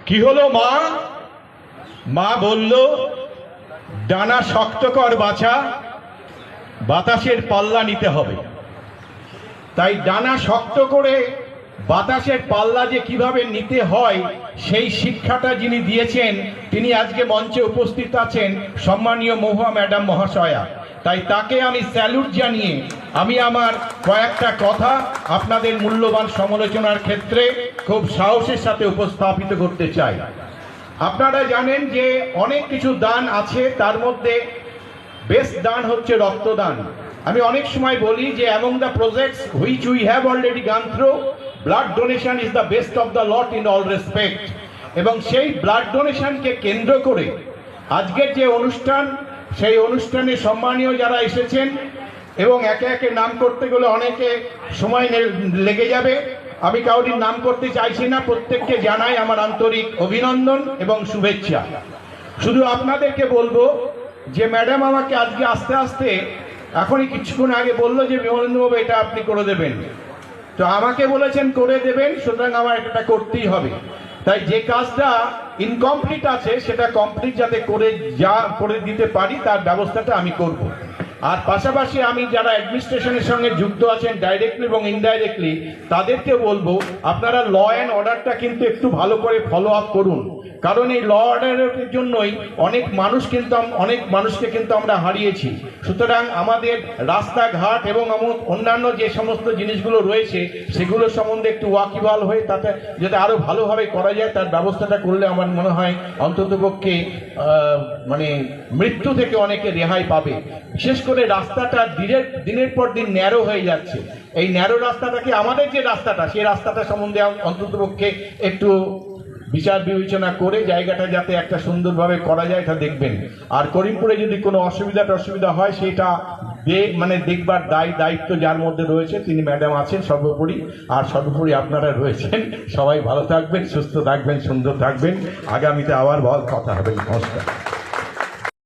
কি হলো মা? মা বলল, ডানা শক্ত কর বাছা, বাতাসের পাল্লা নিতে হবে। তাই ডানা শক্ত করে বাতাসের পাল্লা যে কিভাবে নিতে হয় সেই শিক্ষাটা যিনি দিয়েছেন তিনি আজকে মঞ্চে উপস্থিত আছেন, সম্মানীয় মহুয়া ম্যাডাম মহাশয়া। তাই তাকে আমি স্যালুট জানিয়ে আমি আমার কয়েকটা কথা আপনাদের মূল্যবান সমালোচনার ক্ষেত্রে খুব সাহসের সাথে উপস্থাপিত করতে চাই। আপনারা জানেন যে অনেক কিছু দান আছে, তার মধ্যে বেস্ট দান হচ্ছে রক্তদান। আমি অনেক সময় বলি যে among the projects which we have already gone through, blood donation is the best of the lot in all respect। এবং সেই ব্লাড ডোনেশনকে কেন্দ্র করে আজকের যে অনুষ্ঠান, সেই অনুষ্ঠানে সম্মানীয় যারা এসেছেন এবং একে একে নাম করতে গেলে অনেকে সময় লেগে যাবে, আমি কাউরির নাম করতে চাইছি না। প্রত্যেককে জানাই আমার আন্তরিক অভিনন্দন এবং শুভেচ্ছা। শুধু আপনাদেরকে বলবো যে ম্যাডাম আমাকে আজকে আস্তে আস্তে এখনই কিছুক্ষণ আগে বললো যে বিমলেন্দুবাবু এটা আপনি করে দেবেন, তো আমাকে বলেছেন করে দেবেন, সুতরাং আমার এটা করতেই হবে। তাই যে কাজটা ইনকমপ্লিট আছে সেটা কমপ্লিট যাতে করে দিতে পারি তার ব্যবস্থাটা আমি করব। আর পাশাপাশি আমি যারা অ্যাডমিনিস্ট্রেশনের সঙ্গে যুক্ত আছেন ডাইরেক্টলি এবং ইনডাইরেক্টলি তাদেরকে বলবো আপনারা ল অ্যান্ড অর্ডারটা কিন্তু একটু ভালো করে ফলো আপ করুন, কারণ এই ল অর্ডারের জন্যই অনেক মানুষকে কিন্তু আমরা হারিয়েছি। সুতরাং আমাদের রাস্তাঘাট এবং অন্যান্য যে সমস্ত জিনিসগুলো রয়েছে সেগুলো সম্বন্ধে একটু ওয়াকিবহাল হয়ে তাতে যাতে আরো ভালোভাবে করা যায় তার ব্যবস্থাটা করলে আমার মনে হয় অন্ততপক্ষে মানে মৃত্যু থেকে অনেকে রেহাই পাবে। বিশেষ করে রাস্তাটা দিনের পর দিন ন্যারো হয়ে যাচ্ছে। এই ন্যারো রাস্তাটাকে আমাদের যে রাস্তাটা সেই রাস্তাটা সম্বন্ধে অন্ততপক্ষে একটু বিচার বিবেচনা করে জায়গাটা যাতে একটা সুন্দরভাবে করা যায় এটা দেখবেন। আর করিমপুরে যদি কোনো অসুবিধা হয় সেটা দেখবার দায়িত্ব যার মধ্যে রয়েছে তিনি ম্যাডাম আছেন সর্বোপরি, আর সর্বোপরি আপনারা রয়েছেন। সবাই ভালো থাকবেন, সুস্থ থাকবেন, সুন্দর থাকবেন। আগামীতে আবার কথা হবে। নমস্কার।